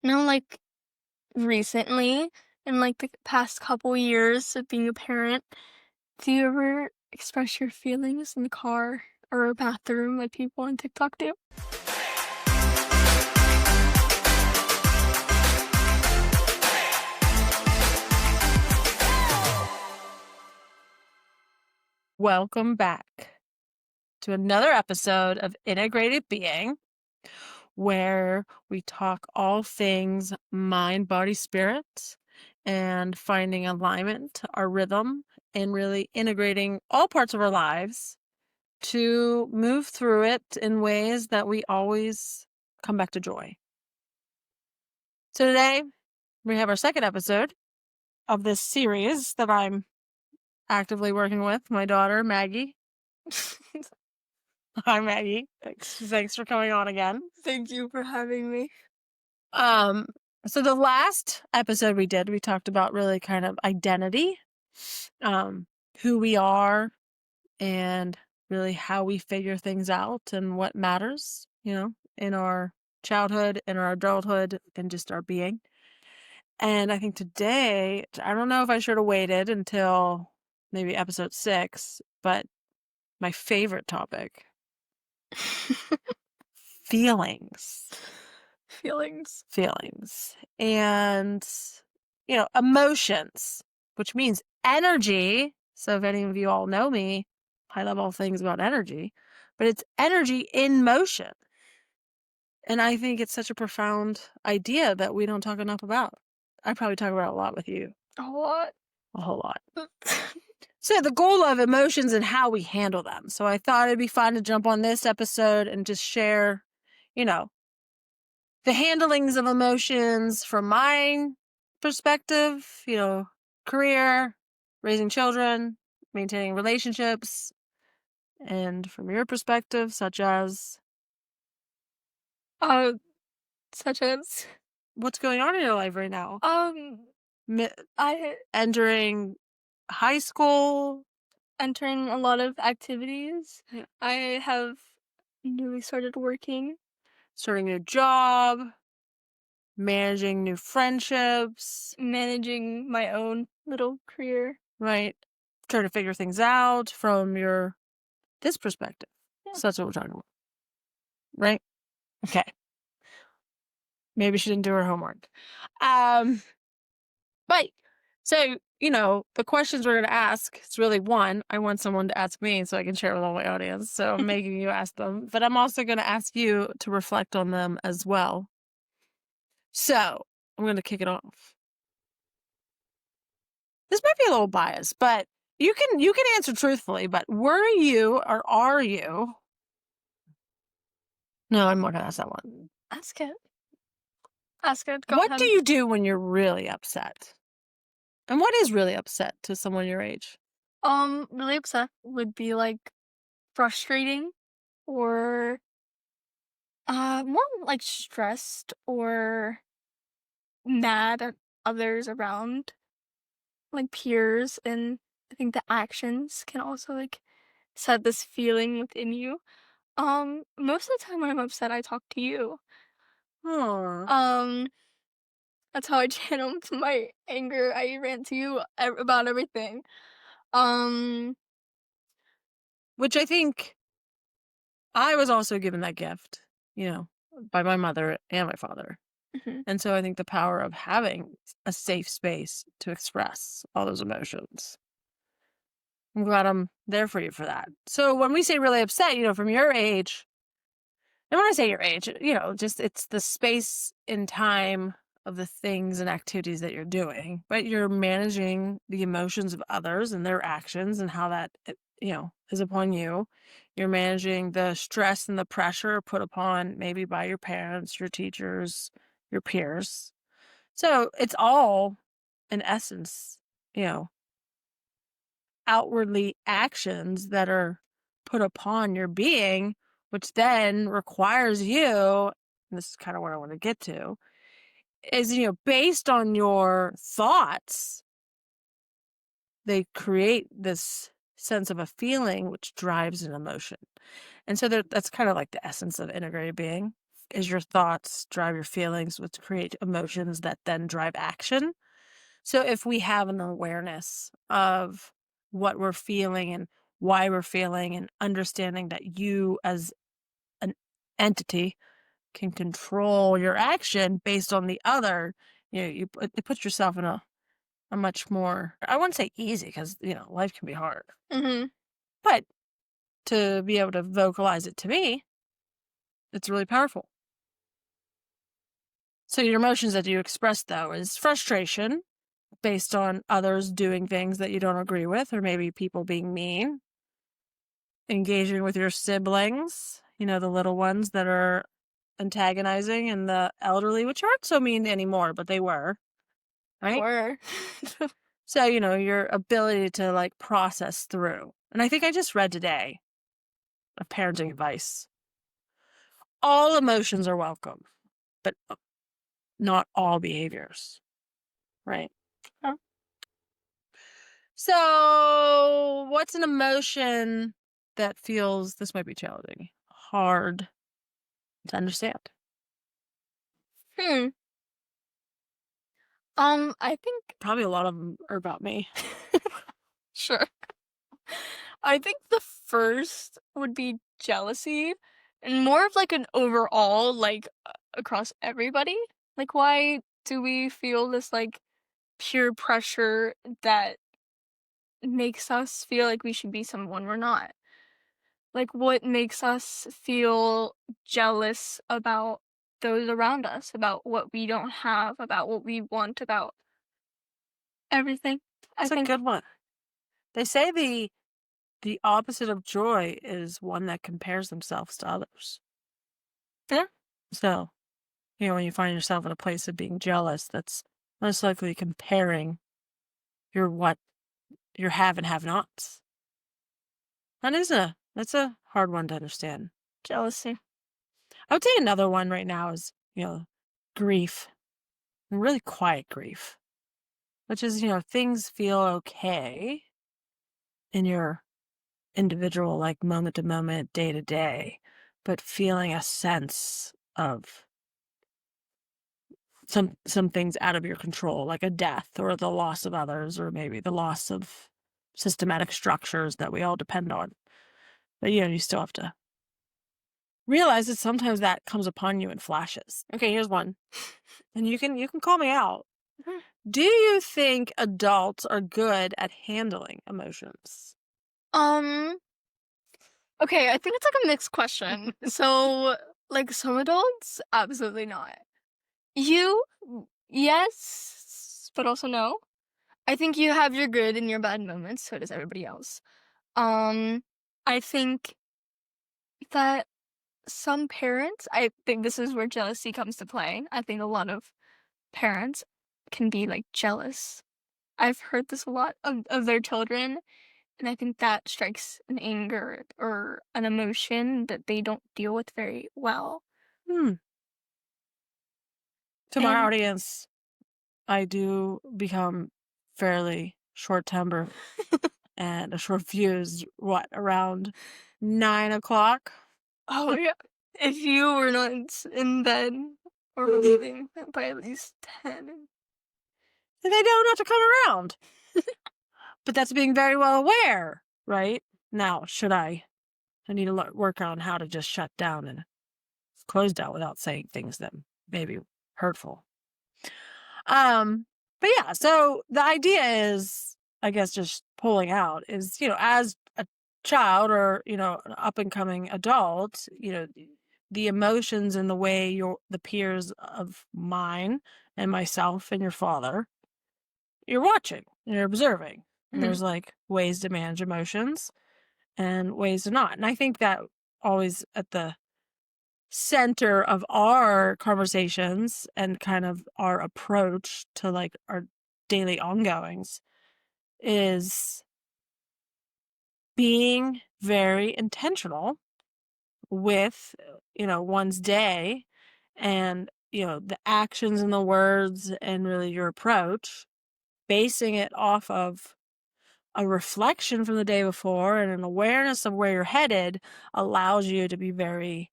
No, like recently, in like the past couple years of being a parent, do you ever express your feelings in the car or a bathroom like people on TikTok do? Welcome back to another episode of Integrated Being, where we talk all things mind, body, spirit, and finding alignment, our rhythm, and really integrating all parts of our lives to move through it in ways that we always come back to joy. So today, we have our second episode of this series that I'm actively working with my daughter, Maggie. Hi, Maggie. Thanks for coming on again. Thank you for having me. So the last episode we did, we talked about really kind of identity, who we are, and really how we figure things out and what matters, in our childhood, in our adulthood, and just our being. And I think today, I don't know if I should have waited until maybe episode 6, but my favorite topic, feelings. Feelings. And, emotions, which means energy. So if any of you all know me, I love all things about energy, but it's energy in motion. And I think it's such a profound idea that we don't talk enough about. I probably talk about it a lot with you. A lot. A whole lot. So the goal of emotions and how we handle them. So I thought it'd be fun to jump on this episode and just share, the handlings of emotions from my perspective, career, raising children, maintaining relationships, and from your perspective, such as Such as what's going on in your life right now? I Entering high school, entering a lot of activities. Yeah. I have newly started working. starting a new job, managing new friendships, Managing my own little career. right? Trying to figure things out from this perspective. Yeah. So that's what we're talking about. Right? Okay. Maybe she didn't do her homework. But so, the questions we're going to ask, it's really one, I want someone to ask me so I can share with all my audience. So I'm making you ask them, but I'm also going to ask you to reflect on them as well. So I'm going to kick it off. This might be a little biased, but you can answer truthfully, but were you or are you? No, I'm not going to ask that one. Ask it. Go What ahead. do you do when you're really upset? And what is really upset to someone your age? Really upset would be like frustrating or more like stressed or mad at others around, like peers, and I think the actions can also like set this feeling within you. Most of the time when I'm upset I talk to you. Oh. That's how I channel my anger. I rant to you about everything. Which I think I was also given that gift, by my mother and my father. Mhm. And so I think the power of having a safe space to express all those emotions. I'm glad I'm there for you for that. So when we say really upset, from your age, and when I say your age, just it's the space and time of the things and activities that you're doing, but you're managing the emotions of others and their actions and how that, is upon you. You're managing the stress and the pressure put upon maybe by your parents, your teachers, your peers. So it's all, in essence, outwardly actions that are put upon your being, which then requires you, and this is kind of where I want to get to, is, based on your thoughts, they create this sense of a feeling which drives an emotion. And so that's kind of like the essence of integrated being. is your thoughts drive your feelings, which create emotions that then drive action. So if we have an awareness of what we're feeling and why we're feeling, and understanding that you as an entity can control your action based on the other, it puts yourself in a much more, I wouldn't say easy, because life can be hard, Mhm. but to be able to vocalize it to me, it's really powerful. So your emotions that you express, though, is frustration based on others doing things that you don't agree with, or maybe people being mean, engaging with your siblings, the little ones that are antagonizing, and the elderly, which aren't so mean anymore, but they were, right? Or So, your ability to like process through. And I think I just read today of parenting advice. All emotions are welcome, but not all behaviors, right? Huh? So, what's an emotion that feels, this might be challenging, hard to understand? Hmm. I think Probably a lot of them are about me. sure. I think the first would be jealousy, and more of like an overall, like across everybody. Like, why do we feel this like peer pressure that makes us feel like we should be someone we're not? Like, what makes us feel jealous about those around us, about what we don't have, about what we want, about everything? I It's a think, good one. They say the opposite of joy is one that compares themselves to others. yeah, So, when you find yourself in a place of being jealous, that's most likely comparing what your have and have nots. That's a hard one to understand. jealousy. I would say another one right now is, grief, and really quiet grief, which is, things feel okay in your individual, like moment to moment, day to day, but feeling a sense of some things out of your control, like a death or the loss of others, or maybe the loss of systematic structures that we all depend on. But you still have to realize that sometimes that comes upon you in flashes. Okay, here's one. And you can call me out. Mhm. Do you think adults are good at handling emotions? Um, okay, I think it's like a mixed question. So, like some adults, absolutely not. You, yes, but also no. I think you have your good and your bad moments, so does everybody else. Um, I think that some parents, I think this is where jealousy comes to play. I think a lot of parents can be like jealous. I've heard this a lot of their children, and I think that strikes an anger or an emotion that they don't deal with very well. Hmm. To my And audience, I do become fairly short tempered, and a short fuse, around 9 o'clock? oh yeah, if you were not in bed or leaving by at least 10. And they know not to come around. But that's being very well aware, right? Now, I need to work on how to just shut down and close down without saying things that may be hurtful. But yeah, so the idea is, I guess, just pulling out is, as a child, or, an up and coming adult, the emotions and the way the peers of mine and myself and your father, you're watching, you're observing. And Mhm, there's like ways to manage emotions and ways to not. And I think that always at the center of our conversations and kind of our approach to like our daily ongoings is being very intentional with one's day, and the actions and the words, and really your approach, basing it off of a reflection from the day before, and an awareness of where you're headed allows you to be very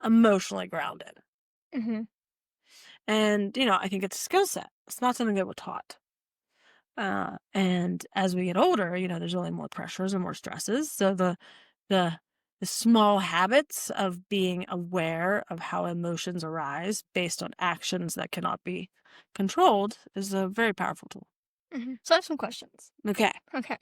emotionally grounded. Mhm. And, I think it's a skill set. It's not something that we're taught. And as we get older, there's only more pressures and more stresses. So the the small habits of being aware of how emotions arise based on actions that cannot be controlled is a very powerful tool. Mhm. So I have some questions. Okay. Okay.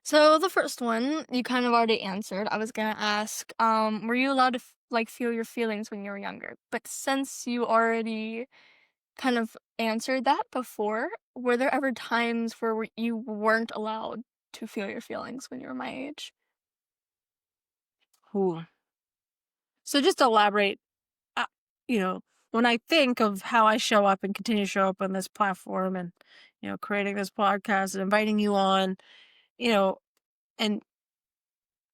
So the first one you kind of already answered. I was gonna ask, were you allowed to like feel your feelings when you were younger? But since you already kind of answered that before, were there ever times where you weren't allowed to feel your feelings when you were my age? Ooh. So just to elaborate, uh, you know, when I think of how I show up and continue to show up on this platform and, creating this podcast and inviting you on, you know, and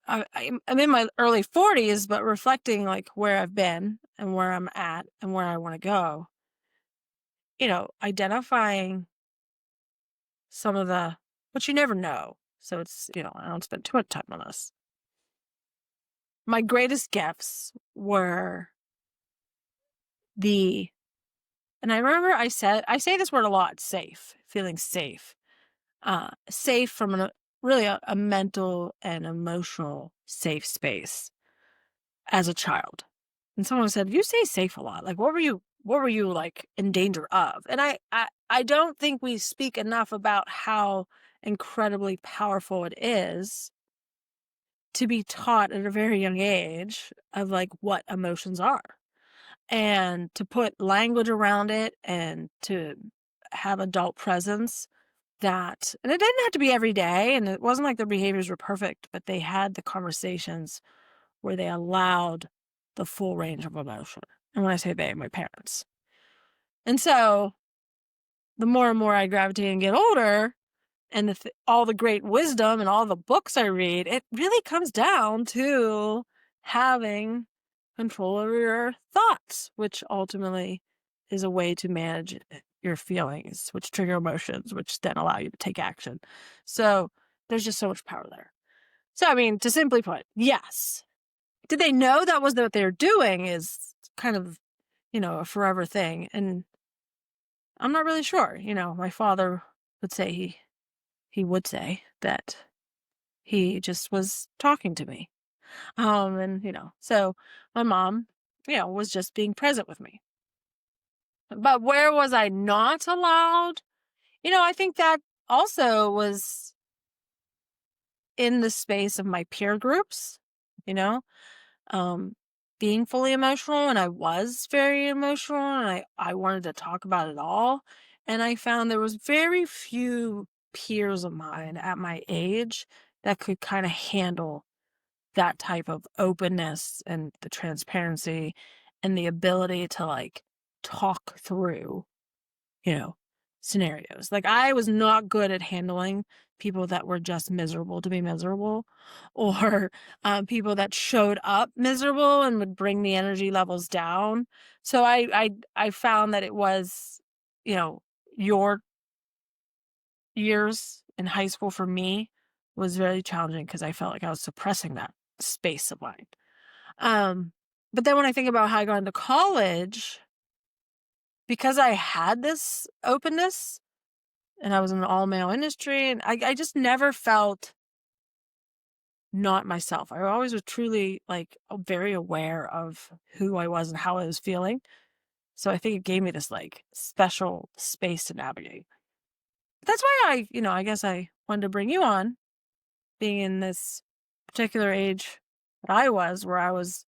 I'm in my early 40s, but reflecting like where I've been and where I'm at and where I want to go, identifying some of but you never know. So it's, I don't spend too much time on this. My greatest gifts were the, and I remember I say this word a lot, safe, feeling safe, safe from really a mental and emotional safe space as a child. And someone said, "You say safe a lot. Like, what were you like in danger of?" And I don't think we speak enough about how incredibly powerful it is to be taught at a very young age of like what emotions are and to put language around it and to have adult presence and it didn't have to be every day and it wasn't like their behaviors were perfect, but they had the conversations where they allowed the full range of emotion. And when I say they, my parents. And so the more and more I gravitate and get older, and all the great wisdom and all the books I read, it really comes down to having control over your thoughts, which ultimately is a way to manage your feelings, which trigger emotions, which then allow you to take action. So there's just so much power there. So, I mean, to simply put, yes, did they know that was what they're doing is kind of, a forever thing. And I'm not really sure. My father would say he would say that he just was talking to me. And so my mom, was just being present with me. But where was I not allowed? I think that also was in the space of my peer groups, you know, um, being fully emotional, and I was very emotional, and I wanted to talk about it all, and I found there was very few peers of mine at my age that could kind of handle that type of openness and the transparency and the ability to like talk through, you know, scenarios. Like I was not good at handling people that were just miserable to be miserable or people that showed up miserable and would bring the energy levels down. So I found that it was, your years in high school for me was very challenging because I felt like I was suppressing that space of mine. Um, but then when I think about how I got into college, because I had this openness and I was in an all male industry, and I just never felt not myself. I always was truly like very aware of who I was and how I was feeling. So I think it gave me this like special space to navigate. That's why I guess I wanted to bring you on, being in this particular age that I was, where I was,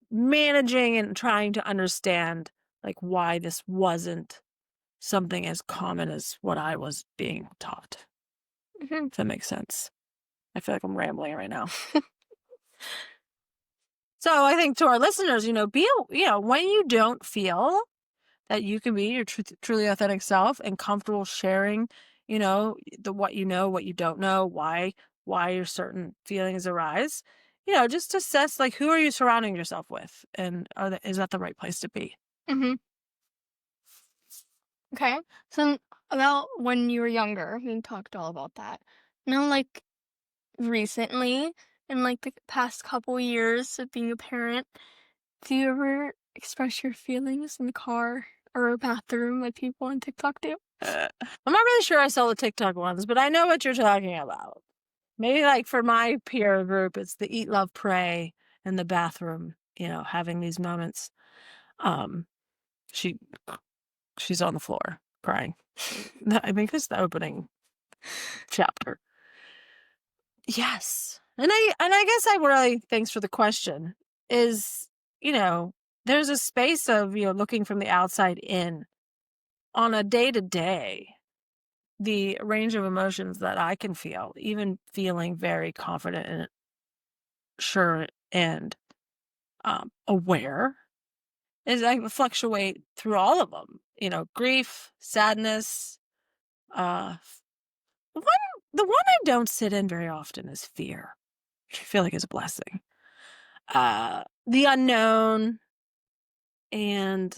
managing and trying to understand like why this wasn't something as common as what I was being taught. Mhm. If that makes sense. I feel like I'm rambling right now. So I think to our listeners, when you don't feel that you can be your truly authentic self and comfortable sharing, what what you don't know, why your certain feelings arise, just assess like who are you surrounding yourself with, and is that the right place to be? Mhm. Okay. So about when you were younger, we talked all about that. Now, like recently, in like the past couple years of being a parent, Do you ever express your feelings in the car or a bathroom like people on TikTok do? I'm not really sure I saw the TikTok ones, but I know what you're talking about. Maybe like for my peer group, it's the eat, love, pray in the bathroom, having these moments. Um, she she's on the floor crying. I think it's the opening chapter. Yes. And I guess I really, thanks for the question, is, you know, there's a space of, looking from the outside in on a day to day, the range of emotions that I can feel, even feeling very confident and sure and aware, is I fluctuate through all of them. Grief, sadness. The one, the one I don't sit in very often is fear, which I feel like is a blessing. The unknown, and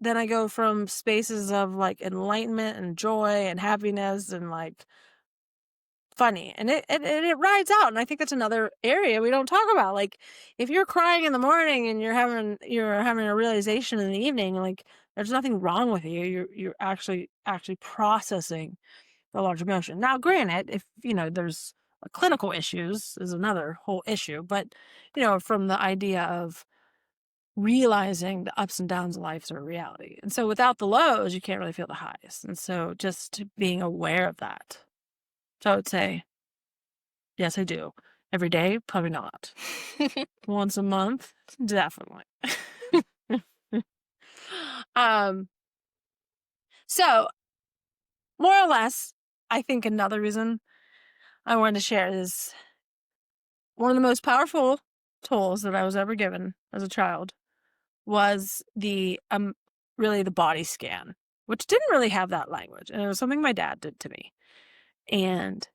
then I go from spaces of like enlightenment and joy and happiness and like funny, and it rides out. And I think that's another area we don't talk about. Like, if you're crying in the morning and you're having a realization in the evening, like, there's nothing wrong with you. You're actually processing a large emotion. Now, granted, if there's clinical issues is another whole issue, but from the idea of realizing the ups and downs of life are a reality. And so without the lows, you can't really feel the highs. And so just being aware of that. So I would say, yes, I do. Every day, probably not. Once a month, definitely. um, so more or less, I think another reason I wanted to share is one of the most powerful tools that I was ever given as a child was really the body scan, which didn't really have that language. And it was something my dad did to me. And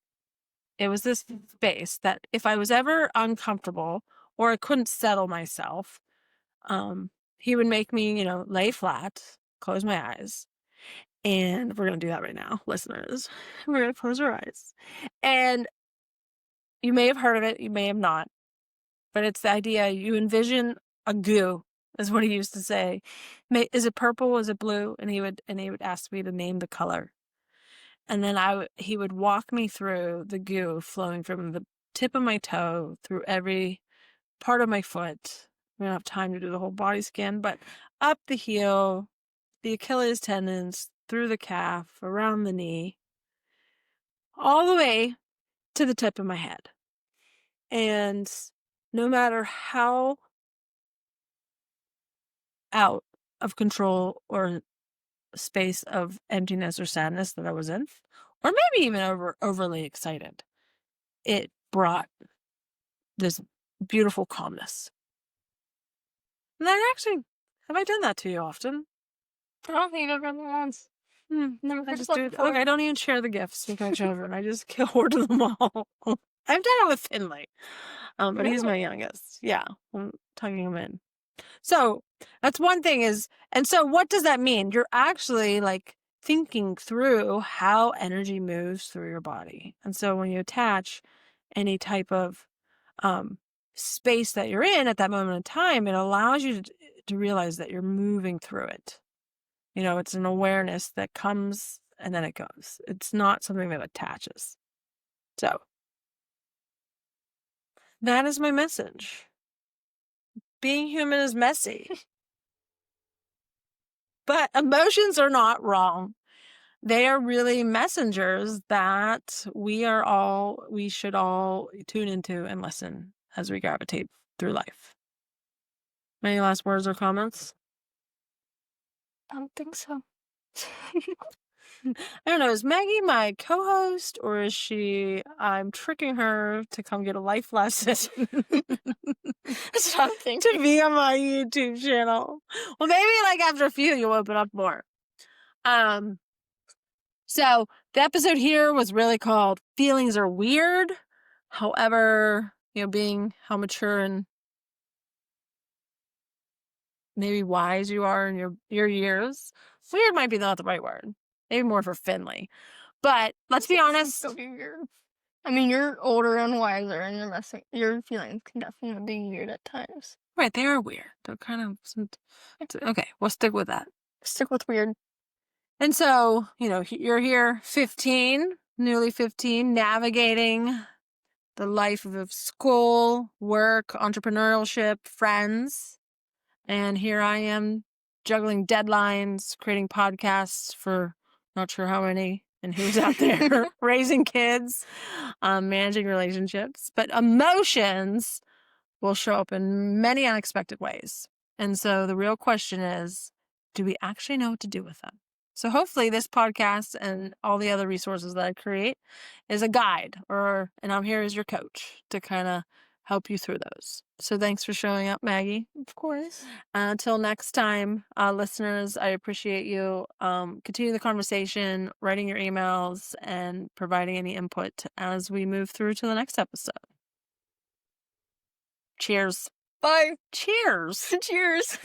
it was this space that if I was ever uncomfortable or I couldn't settle myself, he would make me, lay flat, close my eyes. And we're going to do that right now, listeners. We're going to close our eyes. And you may have heard of it, you may have not, but it's the idea you envision a goo, is what he used to say. Is it purple? Is it blue? And he would ask me to name the color. And then he would walk me through the goo flowing from the tip of my toe through every part of my foot. We don't have time to do the whole body scan, but up the heel, the Achilles tendons, through the calf, around the knee, all the way to the tip of my head. And no matter how out of control or space of emptiness or sadness that I was in, or maybe even overly excited, it brought this beautiful calmness. And have I done that to you often? I don't think I've done that once. Never I heard just that do it. before. Look, I don't even share the gifts with my children. I just hoard them all. I've done it with Finley, but he's my youngest. Yeah, I'm tucking him in. So that's one thing and so what does that mean? You're actually like thinking through how energy moves through your body. And so when you attach any type of space that you're in at that moment in time, it allows you to realize that you're moving through it. It's an awareness that comes and then it goes. It's not something that attaches. So that is my message. Being human is messy. But emotions are not wrong. They are really messengers that we should all tune into and listen as we gravitate through life. Any last words or comments? I don't think so. I don't know. Is Maggie my co-host, or I'm tricking her to come get a life lesson That's what I'm to thinking. be on my YouTube channel? Well, maybe like after a few, you'll open up more. So the episode here was really called Feelings Are Weird. However, being how mature and maybe wise you are in your years, weird might be not the right word. Maybe more for Finley. But let's be honest. I mean, you're older and wiser, and your feelings can definitely be weird at times. Right, they are weird. They're kind of okay, we'll stick with that. Stick with weird. And so, you're here 15, nearly 15, navigating the life of school, work, entrepreneurship, friends. And here I am juggling deadlines, creating podcasts for not sure how many and who's out there, raising kids, managing relationships. But emotions will show up in many unexpected ways. And so the real question is, do we actually know what to do with them? So hopefully this podcast and all the other resources that I create is a guide, and I'm here as your coach to kind of help you through those. So thanks for showing up, Maggie. Of course. Until next time, listeners, I appreciate you. Continue the conversation, writing your emails, and providing any input as we move through to the next episode. Cheers. Bye. Cheers. Cheers.